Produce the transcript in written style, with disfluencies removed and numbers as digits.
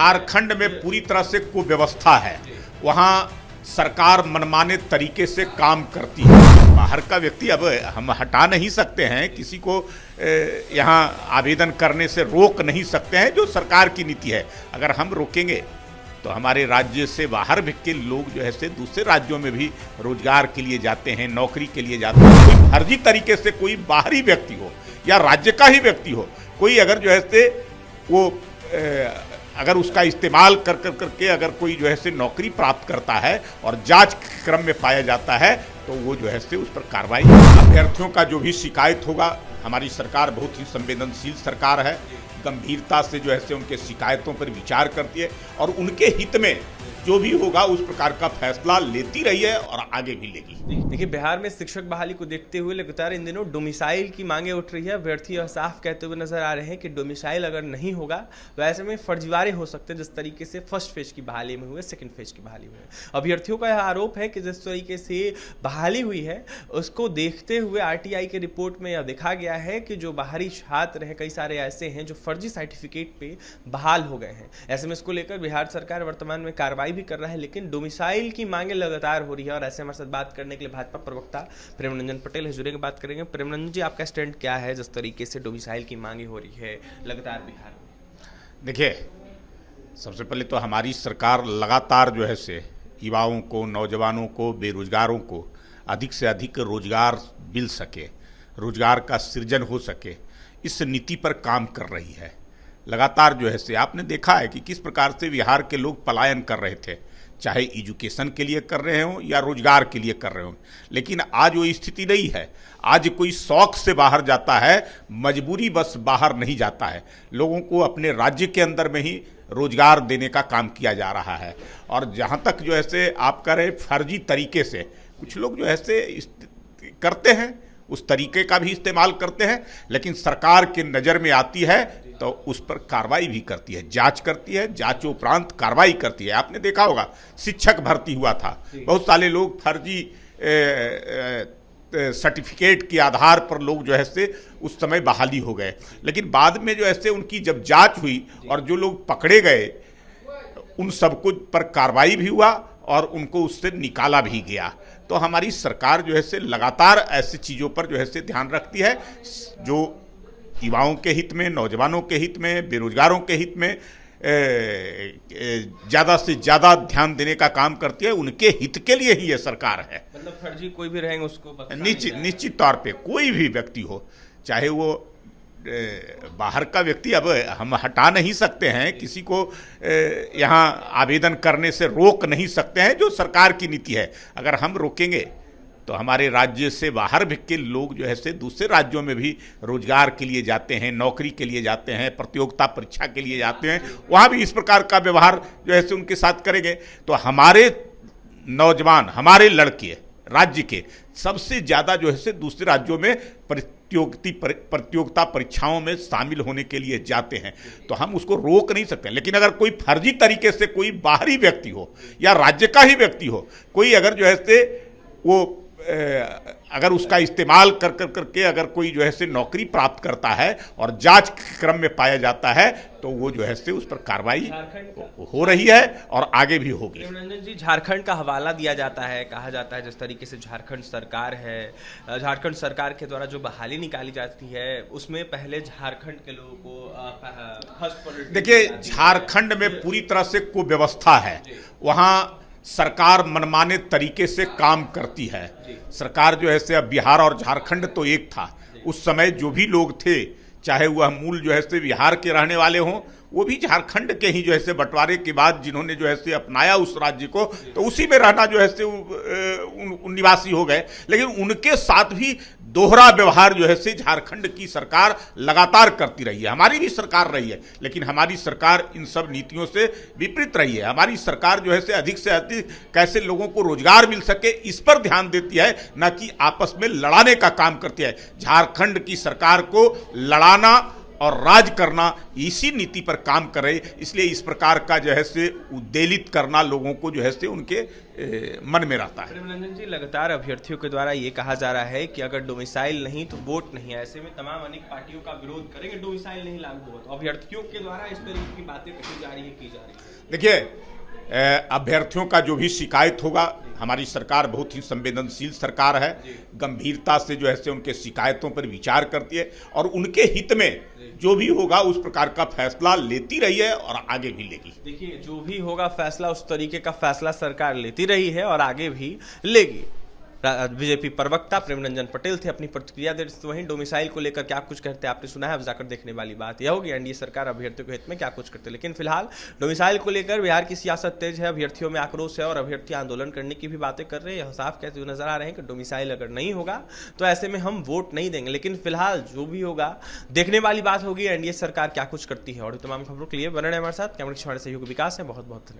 झारखंड में पूरी तरह से कुव्यवस्था है। वहाँ सरकार मनमाने तरीके से काम करती है। बाहर का व्यक्ति अब हम हटा नहीं सकते हैं, किसी को यहाँ आवेदन करने से रोक नहीं सकते हैं, जो सरकार की नीति है। अगर हम रोकेंगे तो हमारे राज्य से बाहर भी के लोग जो है से दूसरे राज्यों में भी रोजगार के लिए जाते हैं, नौकरी के लिए जाते हैं। कोई फर्जी तरीके से कोई बाहरी व्यक्ति हो या राज्य का ही व्यक्ति हो, कोई अगर जो है से वो अगर उसका इस्तेमाल करके अगर कोई जो है से नौकरी प्राप्त करता है और जांच क्रम में पाया जाता है तो वो जो है से उस पर कार्रवाई। अभ्यर्थियों का जो भी शिकायत होगा, हमारी सरकार बहुत ही संवेदनशील सरकार है, गंभीरता से जो है से उनके शिकायतों पर विचार करती है और उनके हित में जो भी होगा उस प्रकार का फैसला लेती रही है और आगे भी लेगी। देखिए, बिहार में शिक्षक बहाली को देखते हुए लगातार इन दिनों डोमिसाइल की मांगे उठ रही है। अभ्यर्थी और साफ कहते हुए नजर आ रहे हैं कि डोमिसाइल अगर नहीं होगा तो ऐसे में फर्जीवाड़े हो सकते हैं, जिस तरीके से फर्स्ट फेज की बहाली में हुए, सेकंड फेज की बहाली में। अभ्यर्थियों का यह आरोप है कि जिस तरीके से बहाली हुई है उसको देखते हुए आरटीआई के रिपोर्ट में यह देखा गया है कि जो बाहरी छात्र हैं, कई सारे ऐसे हैं जो फर्जी सर्टिफिकेट पे बहाल हो गए हैं। ऐसे में इसको लेकर बिहार सरकार वर्तमान में कार्रवाई भी कर रहा है, लेकिन डोमिसाइल की मांगे लगातार हो रही है। और ऐसे हमारे साथ बात करने के लिए भाजपा प्रवक्ता प्रेमरंजन पटेल है, जुड़े के बात करेंगे। प्रेमरंजन जी, आपका स्टैंड क्या है जिस तरीके से डोमिसाइल की मांगे हो रही है लगातार बिहार में? देखिए, सबसे पहले तो हमारी सरकार लगातार जो है से युवाओं को, नौजवानों को, बेरोजगारों को अधिक से अधिक रोजगार मिल सके, रोजगार का सृजन हो सके, इस नीति पर काम कर रही है। लगातार जो है से आपने देखा है कि किस प्रकार से बिहार के लोग पलायन कर रहे थे, चाहे एजुकेशन के लिए कर रहे हों या रोजगार के लिए कर रहे हों। लेकिन आज वो स्थिति नहीं है। आज कोई शौक से बाहर जाता है, मजबूरी बस बाहर नहीं जाता है। लोगों को अपने राज्य के अंदर में ही रोजगार देने का काम किया जा रहा है। और जहाँ तक जो है से आप कह रहे फर्जी तरीके से कुछ लोग जो है से करते हैं, उस तरीके का भी इस्तेमाल करते हैं, लेकिन सरकार के नज़र में आती है तो उस पर कार्रवाई भी करती है, जांच करती है, जांच उपरांत कार्रवाई करती है। आपने देखा होगा, शिक्षक भर्ती हुआ था, बहुत सारे लोग फर्जी सर्टिफिकेट के आधार पर लोग जो है से उस समय बहाली हो गए। लेकिन बाद में जो है से उनकी जब जांच हुई और जो लोग पकड़े गए उन सबको पर कार्रवाई भी हुआ और उनको उससे निकाला भी गया। तो हमारी सरकार जो है से लगातार ऐसी चीज़ों पर जो है से ध्यान रखती है, जो युवाओं के हित में, नौजवानों के हित में, बेरोजगारों के हित में ज़्यादा से ज़्यादा ध्यान देने का काम करती है। उनके हित के लिए ही ये सरकार है। मतलब फर्जी कोई भी रहेंगे उसको निश्चित तौर पे कोई भी व्यक्ति हो, चाहे वो बाहर का व्यक्ति, अब हम हटा नहीं सकते हैं, किसी को यहाँ आवेदन करने से रोक नहीं सकते हैं, जो सरकार की नीति है। अगर हम रोकेंगे तो हमारे राज्य से बाहर भी के लोग जो है से दूसरे राज्यों में भी रोजगार के लिए जाते हैं, नौकरी के लिए जाते हैं, प्रतियोगिता परीक्षा के लिए जाते हैं, वहाँ भी इस प्रकार का व्यवहार जो है से उनके साथ करेंगे तो हमारे नौजवान, हमारे लड़के राज्य के सबसे ज़्यादा जो है से दूसरे राज्यों में प्रतियोगिता परीक्षाओं में शामिल होने के लिए जाते हैं। तो हम उसको रोक नहीं सकते। लेकिन अगर कोई फर्जी तरीके से कोई बाहरी व्यक्ति हो या राज्य का ही व्यक्ति हो, कोई अगर जो है से वो अगर उसका इस्तेमाल करके अगर कोई जो है से नौकरी प्राप्त करता है और जांच क्रम में पाया जाता है तो वो जो है से उस पर कार्रवाई हो रही है और आगे भी होगी। रंजन जी, झारखंड का हवाला दिया जाता है, कहा जाता है जिस तरीके से झारखंड सरकार है, झारखंड सरकार के द्वारा जो बहाली निकाली जाती है उसमें पहले झारखंड के लोगों को देखिए, झारखंड में पूरी तरह से कुव्यवस्था है। वहाँ सरकार मनमाने तरीके से काम करती है। सरकार जो है से, अब बिहार और झारखंड तो एक था, उस समय जो भी लोग थे, चाहे वह मूल जो है से बिहार के रहने वाले हों, वो भी झारखंड के ही जो है से बंटवारे के बाद जिन्होंने जो है से अपनाया उस राज्य को, तो उसी में रहना जो है से निवासी हो गए। लेकिन उनके साथ भी दोहरा व्यवहार जो है से झारखंड की सरकार लगातार करती रही है। हमारी भी सरकार रही है, लेकिन हमारी सरकार इन सब नीतियों से विपरीत रही है। हमारी सरकार जो है से अधिक कैसे लोगों को रोजगार मिल सके इस पर ध्यान देती है, न कि आपस में लड़ाने का काम करती है। झारखंड की सरकार को लड़ाना और राज करना, इसी नीति पर काम करे। इसलिए इस प्रकार का जो है से उद्वेलित करना लोगों को जो है से उनके मन में रहता है। प्रेमरंजन जी, लगातार अभ्यर्थियों के द्वारा ये कहा जा रहा है कि अगर डोमिसाइल नहीं तो वोट नहीं है। ऐसे में तमाम अनेक पार्टियों का विरोध करेंगे, डोमिसाइल नहीं लागू होगा। तो अभ्यर्थियों के द्वारा इस तरीके की बातें कही जा रही है, की जा रही है। देखिए, अभ्यर्थियों का जो भी शिकायत होगा, हमारी सरकार बहुत ही संवेदनशील सरकार है, गंभीरता से जो है से उनके शिकायतों पर विचार करती है और उनके हित में जो भी होगा उस प्रकार का फैसला लेती रही है और आगे भी लेगी। देखिए, जो भी होगा फैसला, उस तरीके का फैसला सरकार लेती रही है और आगे भी लेगी। बीजेपी प्रवक्ता प्रेमरंजन पटेल थे, अपनी प्रतिक्रिया दे रहे। वहीं डोमिसाइल को लेकर क्या कुछ कहते हैं आपने सुना है। अब जाकर देखने वाली बात यह होगी एनडीए सरकार अभ्यर्थियों के हित में क्या कुछ करते हैं। लेकिन फिलहाल डोमिसाइल को लेकर बिहार की सियासत तेज है, अभ्यर्थियों में आक्रोश है और अभ्यर्थी आंदोलन करने की भी बातें कर रहे हैं। यह साफ कहते हुए नजर आ रहे हैं कि डोमिसाइल अगर नहीं होगा तो ऐसे में हम वोट नहीं देंगे। लेकिन फिलहाल जो भी होगा देखने वाली बात होगी एनडीए सरकार क्या कुछ करती है। और तमाम खबरों के लिए बने रहें हमारे साथ। कैमरे के सहयोगी विकास है, बहुत बहुत धन्यवाद।